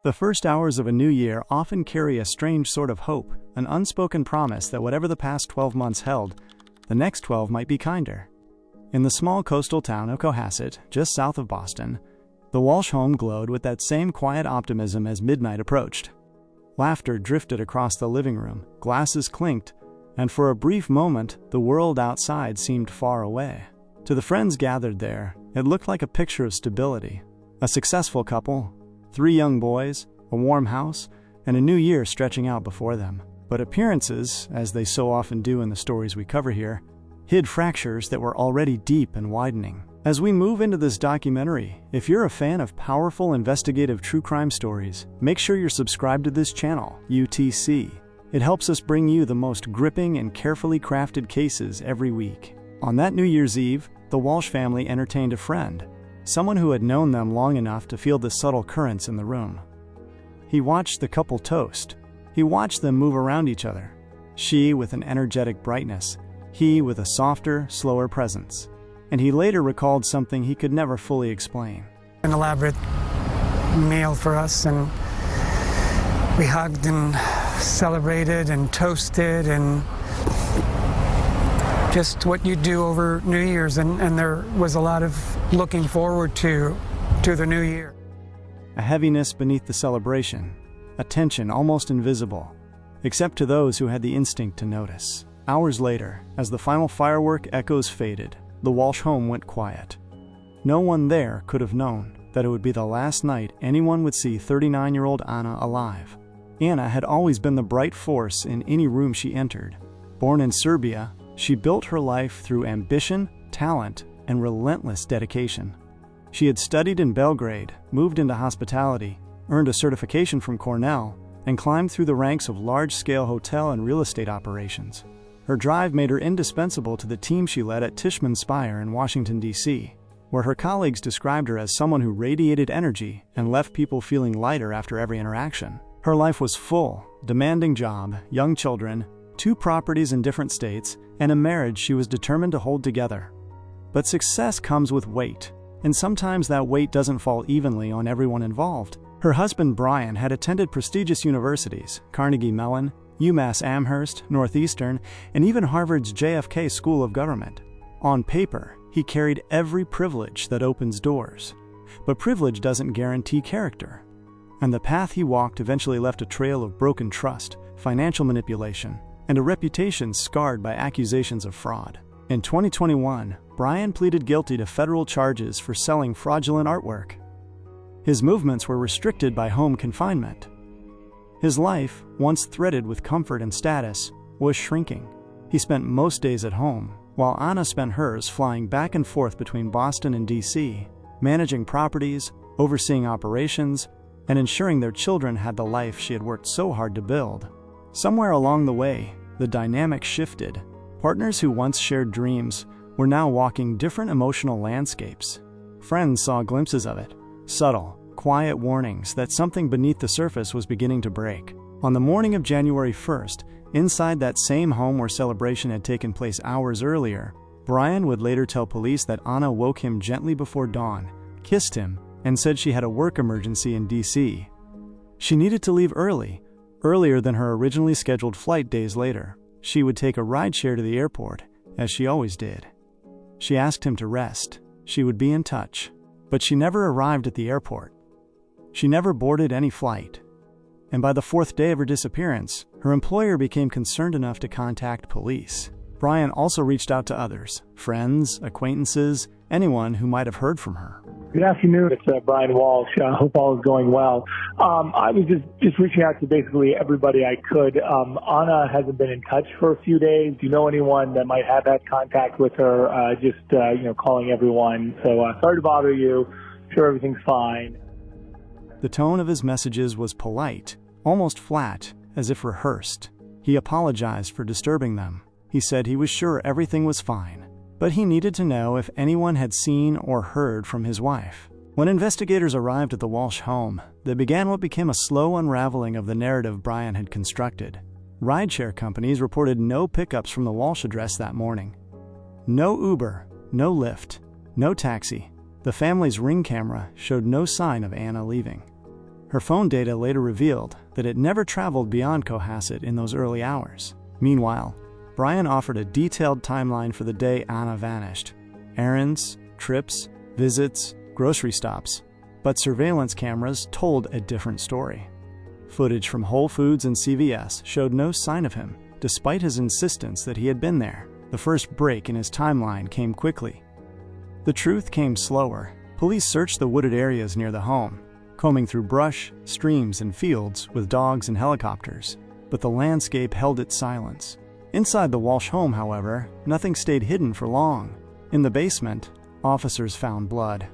The first hours of a new year often carry a strange sort of hope, an unspoken promise that whatever the past 12 months held, the next 12 might be kinder. In the small coastal town of Cohasset, just south of Boston, the Walshe home glowed with that same quiet optimism as midnight approached. Laughter drifted across the living room, glasses clinked, and for a brief moment, the world outside seemed far away. To the friends gathered there, it looked like a picture of stability. A successful couple, 3 young boys, a warm house, and a new year stretching out before them. But appearances, as they so often do in the stories we cover here, hid fractures that were already deep and widening. As we move into this documentary, if you're a fan of powerful investigative true crime stories, make sure you're subscribed to this channel, UTC. It helps us bring you the most gripping and carefully crafted cases every week. On that New Year's Eve, the Walshe family entertained a friend, someone who had known them long enough to feel the subtle currents in the room. He watched the couple toast. He watched them move around each other. She with an energetic brightness, he with a softer, slower presence. And he later recalled something he could never fully explain. An elaborate meal for us, and we hugged and celebrated and toasted, and just what you do over New Year's, and there was a lot of looking forward to the new year. A heaviness beneath the celebration, a tension almost invisible, except to those who had the instinct to notice. Hours later, as the final firework echoes faded, the Walshe home went quiet. No one there could have known that it would be the last night anyone would see 39-year-old Ana alive. Ana had always been the bright force in any room she entered. Born in Serbia, she built her life through ambition, talent, and relentless dedication. She had studied in Belgrade, moved into hospitality, earned a certification from Cornell, and climbed through the ranks of large-scale hotel and real estate operations. Her drive made her indispensable to the team she led at Tishman Speyer in Washington, D.C., where her colleagues described her as someone who radiated energy and left people feeling lighter after every interaction. Her life was full, demanding job, young children, 2 properties in different states, and a marriage she was determined to hold together. But success comes with weight, and sometimes that weight doesn't fall evenly on everyone involved. Her husband Brian had attended prestigious universities, Carnegie Mellon, UMass Amherst, Northeastern, and even Harvard's JFK School of Government. On paper, he carried every privilege that opens doors. But privilege doesn't guarantee character. And the path he walked eventually left a trail of broken trust, financial manipulation, and a reputation scarred by accusations of fraud. In 2021, Brian pleaded guilty to federal charges for selling fraudulent artwork. His movements were restricted by home confinement. His life, once threaded with comfort and status, was shrinking. He spent most days at home, while Ana spent hers flying back and forth between Boston and D.C., managing properties, overseeing operations, and ensuring their children had the life she had worked so hard to build. Somewhere along the way, the dynamic shifted. Partners who once shared dreams were now walking different emotional landscapes. Friends saw glimpses of it, subtle, quiet warnings that something beneath the surface was beginning to break. On the morning of January 1st, inside that same home where celebration had taken place hours earlier, Brian would later tell police that Ana woke him gently before dawn, kissed him, and said she had a work emergency in D.C. She needed to leave earlier than her originally scheduled flight days later. She would take a rideshare to the airport, as she always did. She asked him to rest. She would be in touch. But she never arrived at the airport. She never boarded any flight. And by the 4th day of her disappearance, her employer became concerned enough to contact police. Brian also reached out to others, friends, acquaintances, anyone who might have heard from her. Good afternoon. It's Brian Walshe. I hope all is going well. I was just reaching out to basically everybody I could. Ana hasn't been in touch for a few days. Do you know anyone that might have had contact with her? Calling everyone. So sorry to bother you. Sure everything's fine. The tone of his messages was polite, almost flat, as if rehearsed. He apologized for disturbing them. He said he was sure everything was fine, but he needed to know if anyone had seen or heard from his wife. When investigators arrived at the Walshe home, they began what became a slow unraveling of the narrative Brian had constructed. Rideshare companies reported no pickups from the Walshe address that morning. No Uber, no Lyft, no taxi. The family's Ring camera showed no sign of Ana leaving. Her phone data later revealed that it never traveled beyond Cohasset in those early hours. Meanwhile, Brian offered a detailed timeline for the day Ana vanished. Errands, trips, visits, grocery stops. But surveillance cameras told a different story. Footage from Whole Foods and CVS showed no sign of him, despite his insistence that he had been there. The first break in his timeline came quickly. The truth came slower. Police searched the wooded areas near the home, combing through brush, streams, and fields with dogs and helicopters, but the landscape held its silence. Inside the Walshe home, however, nothing stayed hidden for long. In the basement, officers found blood.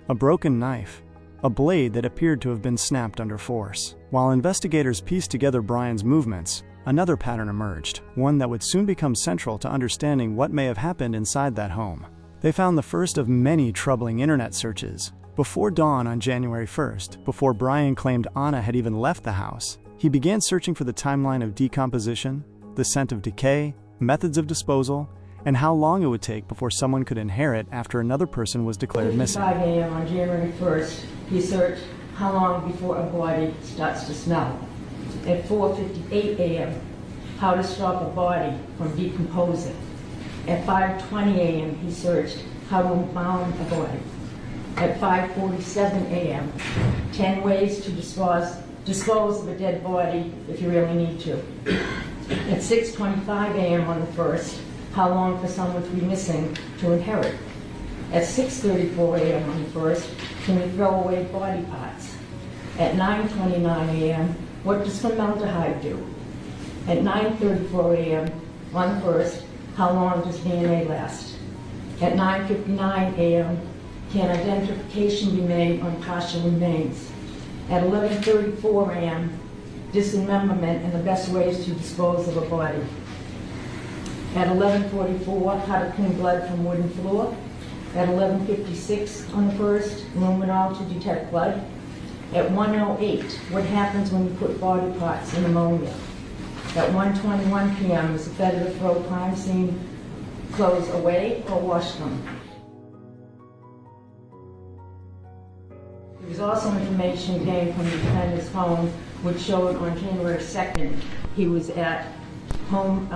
A broken knife, a blade that appeared to have been snapped under force. While investigators pieced together Brian's movements, another pattern emerged, one that would soon become central to understanding what may have happened inside that home. They found the first of many troubling internet searches. Before dawn on January 1st, before Brian claimed Ana had even left the house, he began searching for the timeline of decomposition, the scent of decay, methods of disposal, and how long it would take before someone could inherit after another person was declared missing. At 5 a.m. on January 1st, he searched how long before a body starts to smell. At 4:58 a.m., how to stop a body from decomposing. At 5:20 a.m., he searched how to embalm a body. At 5:47 a.m., 10 ways to dispose of a dead body if you really need to. At 6:25 a.m. on the 1st, how long for someone to be missing to inherit. At 6:34 a.m. on the 1st, can we throw away body parts? At 9:29 a.m., what does formaldehyde do? At 9:34 a.m. on the 1st, how long does DNA last? At 9:59 a.m., can identification be made on partial remains? At 11:34 a.m., dismemberment and the best ways to dispose of a body. At 11:44, how to clean blood from wooden floor. At 11:56 on the 1st, luminol to detect blood. At 1:08, what happens when you put body parts in ammonia? At 1:21 p.m., is it better to throw crime scene clothes away or wash them? There was also information gained from the defendant's phone, which showed on January 2nd he was at Home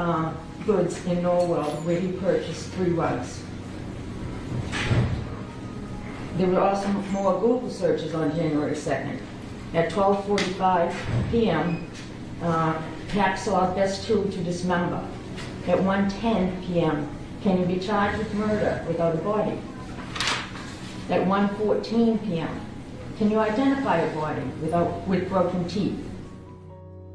Goods in Norwell, where he purchased 3 rugs. There were also more Google searches on January 2nd. At 12:45 p.m., hacksaw best tool to dismember. At 1:10 p.m., can you be charged with murder without a body? At 1:14 p.m., can you identify a body with broken teeth?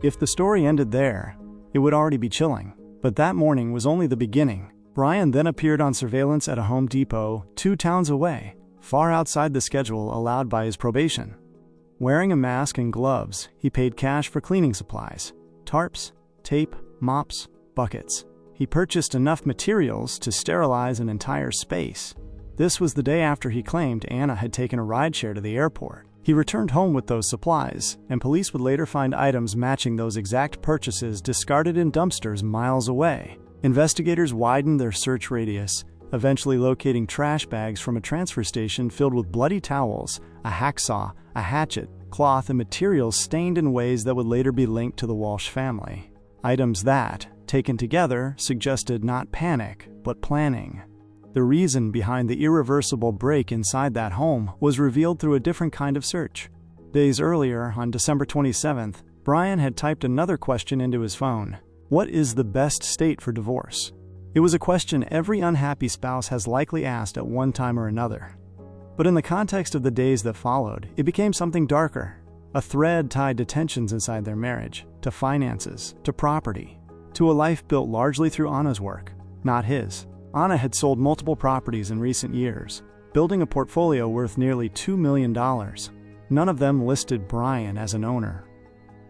If the story ended there, it would already be chilling. But that morning was only the beginning. Brian then appeared on surveillance at a Home Depot 2 towns away, far outside the schedule allowed by his probation. Wearing a mask and gloves, he paid cash for cleaning supplies: tarps, tape, mops, buckets. He purchased enough materials to sterilize an entire space. This was the day after he claimed Ana had taken a rideshare to the airport. He returned home with those supplies, and police would later find items matching those exact purchases discarded in dumpsters miles away. Investigators widened their search radius, eventually locating trash bags from a transfer station filled with bloody towels, a hacksaw, a hatchet, cloth, and materials stained in ways that would later be linked to the Walshe family. Items that, taken together, suggested not panic, but planning. The reason behind the irreversible break inside that home was revealed through a different kind of search. Days earlier, on December 27th, Brian had typed another question into his phone: what is the best state for divorce? It was a question every unhappy spouse has likely asked at one time or another. But in the context of the days that followed, it became something darker, a thread tied to tensions inside their marriage, to finances, to property, to a life built largely through Ana's work, not his. Ana had sold multiple properties in recent years, building a portfolio worth nearly $2 million. None of them listed Brian as an owner.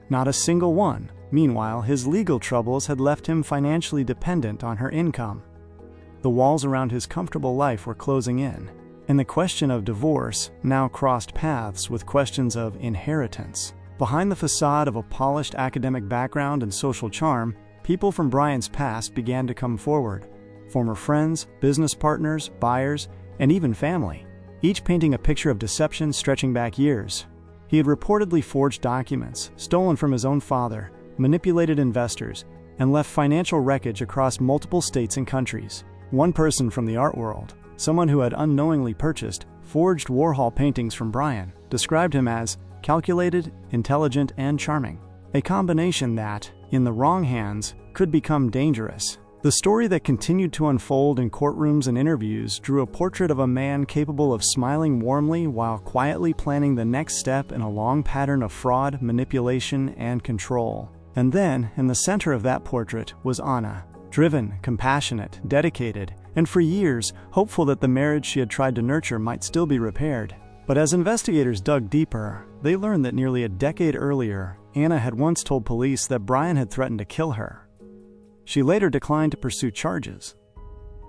Not a single one. Meanwhile, his legal troubles had left him financially dependent on her income. The walls around his comfortable life were closing in, and the question of divorce now crossed paths with questions of inheritance. Behind the facade of a polished academic background and social charm, people from Brian's past began to come forward. Former friends, business partners, buyers, and even family, each painting a picture of deception stretching back years. He had reportedly forged documents, stolen from his own father, manipulated investors, and left financial wreckage across multiple states and countries. One person from the art world, someone who had unknowingly purchased forged Warhol paintings from Brian, described him as calculated, intelligent, and charming. A combination that, in the wrong hands, could become dangerous. The story that continued to unfold in courtrooms and interviews drew a portrait of a man capable of smiling warmly while quietly planning the next step in a long pattern of fraud, manipulation, and control. And then, in the center of that portrait, was Ana, driven, compassionate, dedicated, and for years, hopeful that the marriage she had tried to nurture might still be repaired. But as investigators dug deeper, they learned that nearly a decade earlier, Ana had once told police that Brian had threatened to kill her. She later declined to pursue charges.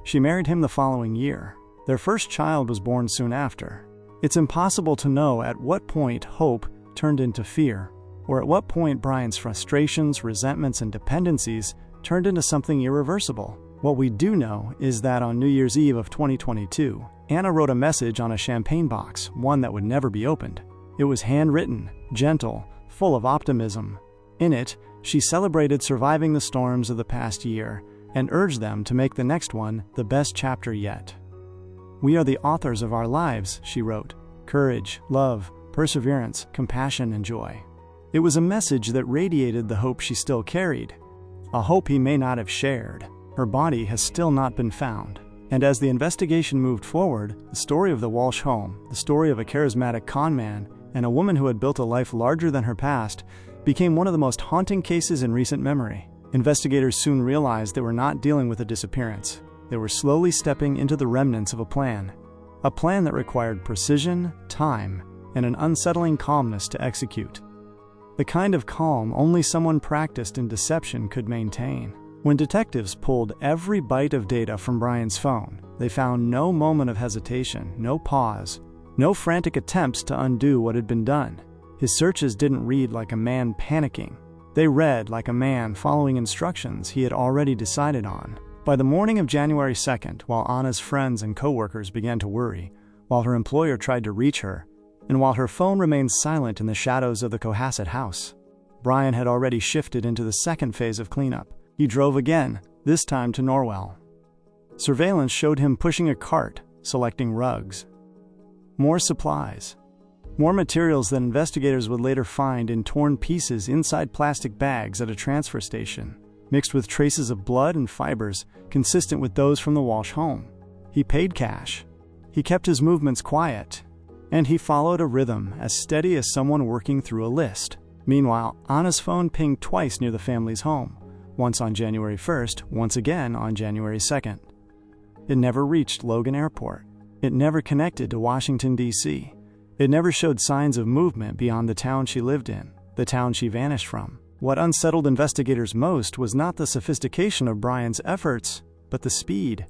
She married him the following year. Their first child was born soon after. It's impossible to know at what point hope turned into fear, or at what point Brian's frustrations, resentments, and dependencies turned into something irreversible. What we do know is that on New Year's Eve of 2022, Ana wrote a message on a champagne box, one that would never be opened. It was handwritten, gentle, full of optimism. In it, she celebrated surviving the storms of the past year and urged them to make the next one the best chapter yet. "We are the authors of our lives," she wrote. "Courage, love, perseverance, compassion, and joy." It was a message that radiated the hope she still carried, a hope he may not have shared. Her body has still not been found. And as the investigation moved forward, the story of the Walshe home, the story of a charismatic con man, and a woman who had built a life larger than her past, became one of the most haunting cases in recent memory. Investigators soon realized they were not dealing with a disappearance. They were slowly stepping into the remnants of a plan that required precision, time, and an unsettling calmness to execute. The kind of calm only someone practiced in deception could maintain. When detectives pulled every byte of data from Brian's phone, they found no moment of hesitation, no pause, no frantic attempts to undo what had been done. His searches didn't read like a man panicking. They read like a man following instructions he had already decided on. By the morning of January 2nd, while Ana's friends and coworkers began to worry, while her employer tried to reach her, and while her phone remained silent in the shadows of the Cohasset house, Brian had already shifted into the second phase of cleanup. He drove again, this time to Norwell. Surveillance showed him pushing a cart, selecting rugs. More supplies. More materials that investigators would later find in torn pieces inside plastic bags at a transfer station, mixed with traces of blood and fibers consistent with those from the Walshe home. He paid cash. He kept his movements quiet. And he followed a rhythm as steady as someone working through a list. Meanwhile, Ana's phone pinged twice near the family's home, once on January 1st, once again on January 2nd. It never reached Logan Airport. It never connected to Washington, D.C. It never showed signs of movement beyond the town she lived in, the town she vanished from. What unsettled investigators most was not the sophistication of Brian's efforts, but the speed.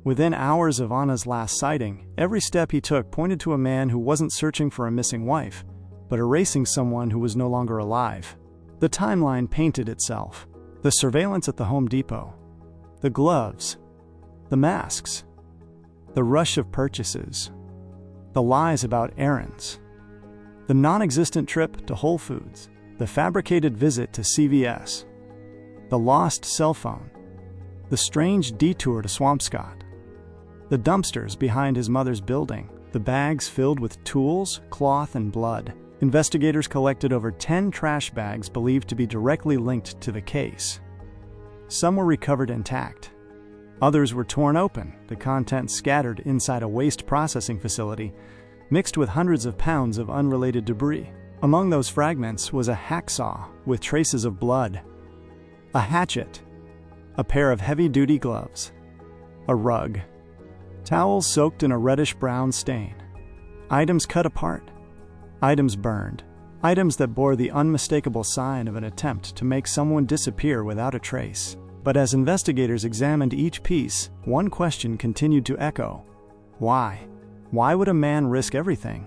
Within hours of Ana's last sighting, every step he took pointed to a man who wasn't searching for a missing wife, but erasing someone who was no longer alive. The timeline painted itself. The surveillance at the Home Depot, the gloves, the masks, the rush of purchases, the lies about errands, the non-existent trip to Whole Foods, the fabricated visit to CVS, the lost cell phone, the strange detour to Swampscott, the dumpsters behind his mother's building, the bags filled with tools, cloth, and blood. Investigators collected over 10 trash bags believed to be directly linked to the case. Some were recovered intact. Others were torn open, the contents scattered inside a waste processing facility, mixed with hundreds of pounds of unrelated debris. Among those fragments was a hacksaw with traces of blood, a hatchet, a pair of heavy-duty gloves, a rug, towels soaked in a reddish-brown stain, items cut apart, items burned, items that bore the unmistakable sign of an attempt to make someone disappear without a trace. But as investigators examined each piece, one question continued to echo. Why? Why would a man risk everything?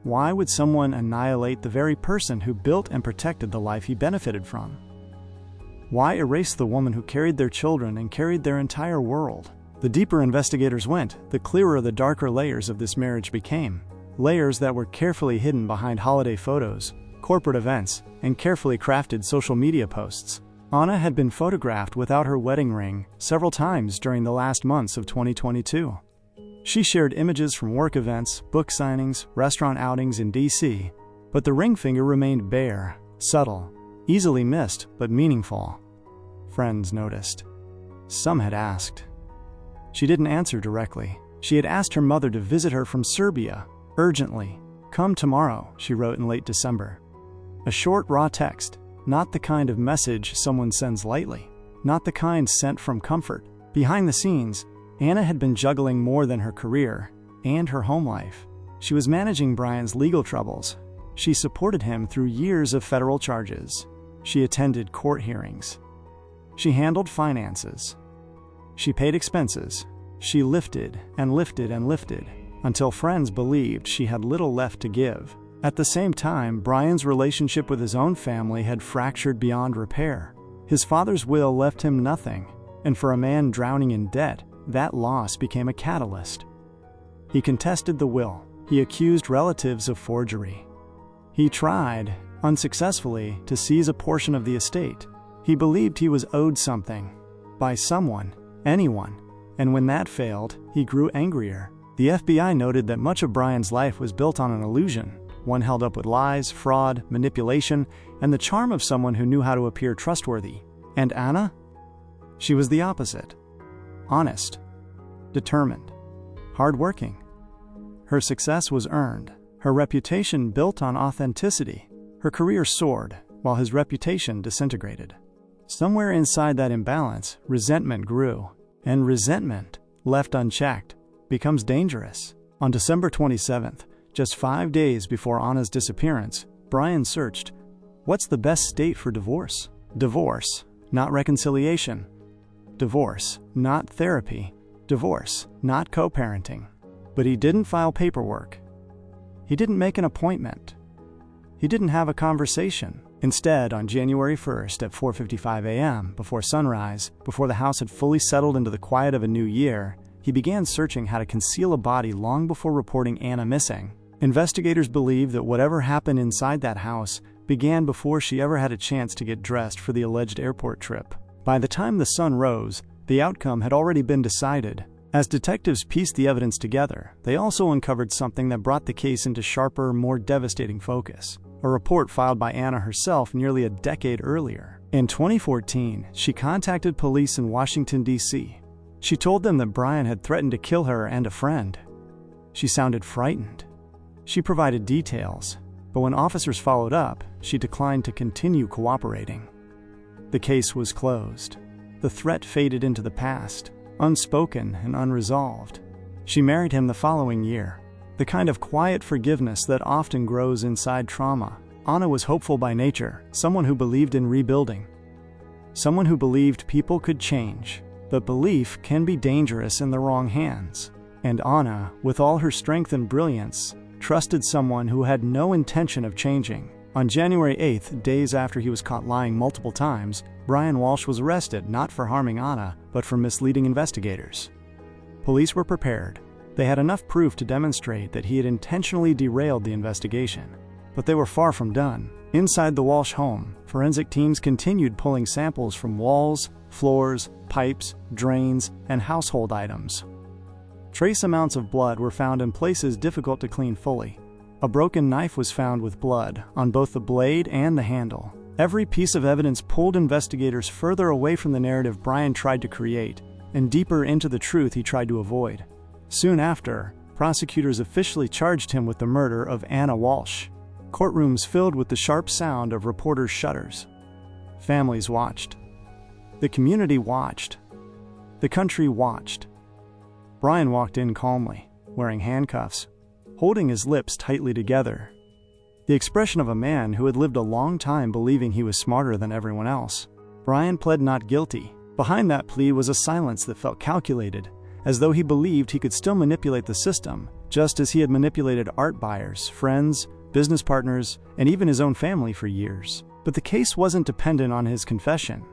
Why would someone annihilate the very person who built and protected the life he benefited from? Why erase the woman who carried their children and carried their entire world? The deeper investigators went, the clearer the darker layers of this marriage became. layers that were carefully hidden behind holiday photos, corporate events, and carefully crafted social media posts. Ana had been photographed without her wedding ring several times during the last months of 2022. She shared images from work events, book signings, restaurant outings in DC, but the ring finger remained bare, subtle, easily missed but meaningful. Friends noticed. Some had asked. She didn't answer directly. She had asked her mother to visit her from Serbia, urgently. "Come tomorrow," she wrote in late December. A short, raw text, not the kind of message someone sends lightly, not the kind sent from comfort. Behind the scenes, Ana had been juggling more than her career and her home life. She was managing Brian's legal troubles. She supported him through years of federal charges. She attended court hearings. She handled finances. She paid expenses. She lifted and lifted and lifted until friends believed she had little left to give. At the same time, Brian's relationship with his own family had fractured beyond repair. His father's will left him nothing, and for a man drowning in debt, that loss became a catalyst. He contested the will. He accused relatives of forgery. He tried, unsuccessfully, to seize a portion of the estate. He believed he was owed something, by someone, anyone, and when that failed, he grew angrier. The FBI noted that much of Brian's life was built on an illusion, one held up with lies, fraud, manipulation, and the charm of someone who knew how to appear trustworthy. And Ana? She was the opposite. Honest, determined, hardworking. Her success was earned, her reputation built on authenticity. Her career soared, while his reputation disintegrated. Somewhere inside that imbalance, resentment grew, and resentment, left unchecked, becomes dangerous. On December 27th, just 5 days before Ana's disappearance, Brian searched, "What's the best state for divorce?" Divorce, not reconciliation. Divorce, not therapy. Divorce, not co-parenting. But he didn't file paperwork. He didn't make an appointment. He didn't have a conversation. Instead, on January 1st at 4:55 a.m., before sunrise, before the house had fully settled into the quiet of a new year, he began searching how to conceal a body long before reporting Ana missing. Investigators believe that whatever happened inside that house began before she ever had a chance to get dressed for the alleged airport trip. By the time the sun rose, the outcome had already been decided. As detectives pieced the evidence together, they also uncovered something that brought the case into sharper, more devastating focus. A report filed by Ana herself nearly a decade earlier. In 2014, she contacted police in Washington, D.C. She told them that Brian had threatened to kill her and a friend. She sounded frightened. She provided details, but when officers followed up, she declined to continue cooperating. The case was closed. The threat faded into the past, unspoken and unresolved. She married him the following year. The kind of quiet forgiveness that often grows inside trauma. Ana was hopeful by nature, someone who believed in rebuilding. Someone who believed people could change, but belief can be dangerous in the wrong hands. And Ana, with all her strength and brilliance, trusted someone who had no intention of changing. On January 8th, days after he was caught lying multiple times, Brian Walshe was arrested not for harming Ana, but for misleading investigators. Police were prepared. They had enough proof to demonstrate that he had intentionally derailed the investigation. But they were far from done. Inside the Walshe home, forensic teams continued pulling samples from walls, floors, pipes, drains, and household items. Trace amounts of blood were found in places difficult to clean fully. A broken knife was found with blood on both the blade and the handle. Every piece of evidence pulled investigators further away from the narrative Brian tried to create and deeper into the truth he tried to avoid. Soon after, prosecutors officially charged him with the murder of Ana Walshe. Courtrooms filled with the sharp sound of reporters' shutters. Families watched. The community watched. The country watched. Brian walked in calmly, wearing handcuffs, holding his lips tightly together. The expression of a man who had lived a long time believing he was smarter than everyone else. Brian pled not guilty. Behind that plea was a silence that felt calculated, as though he believed he could still manipulate the system, just as he had manipulated art buyers, friends, business partners, and even his own family for years. But the case wasn't dependent on his confession.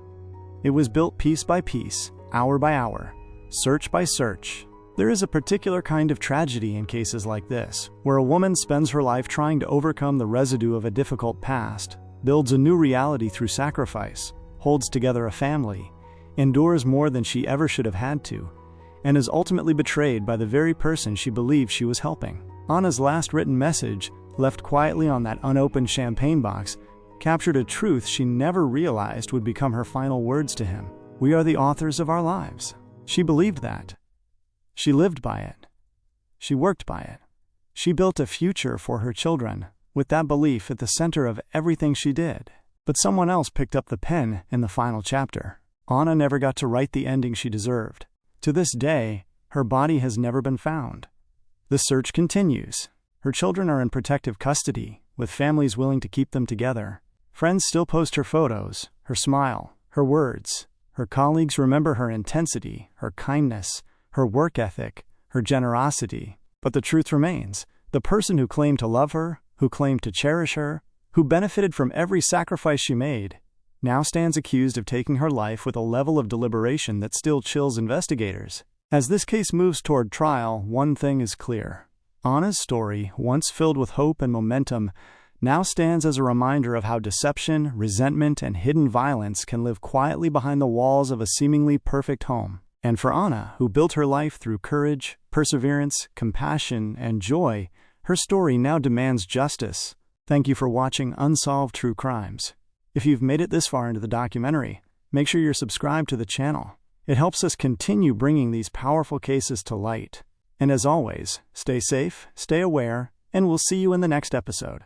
It was built piece by piece, hour by hour, search by search, There is a particular kind of tragedy in cases like this, where a woman spends her life trying to overcome the residue of a difficult past, builds a new reality through sacrifice, holds together a family, endures more than she ever should have had to, and is ultimately betrayed by the very person she believed she was helping. Ana's last written message, left quietly on that unopened champagne box, captured a truth she never realized would become her final words to him. We are the authors of our lives. She believed that. She lived by it. She worked by it. She built a future for her children, with that belief at the center of everything she did. But someone else picked up the pen in the final chapter. Ana never got to write the ending she deserved. To this day, her body has never been found. The search continues. Her children are in protective custody, with families willing to keep them together. Friends still post her photos, her smile, her words. Her colleagues remember her intensity, her kindness, her work ethic, her generosity. But the truth remains. The person who claimed to love her, who claimed to cherish her, who benefited from every sacrifice she made, now stands accused of taking her life with a level of deliberation that still chills investigators. As this case moves toward trial, one thing is clear. Ana's story, once filled with hope and momentum, now stands as a reminder of how deception, resentment, and hidden violence can live quietly behind the walls of a seemingly perfect home. And for Ana, who built her life through courage, perseverance, compassion, and joy, her story now demands justice. Thank you for watching Unsolved True Crimes. If you've made it this far into the documentary, make sure you're subscribed to the channel. It helps us continue bringing these powerful cases to light. And as always, stay safe, stay aware, and we'll see you in the next episode.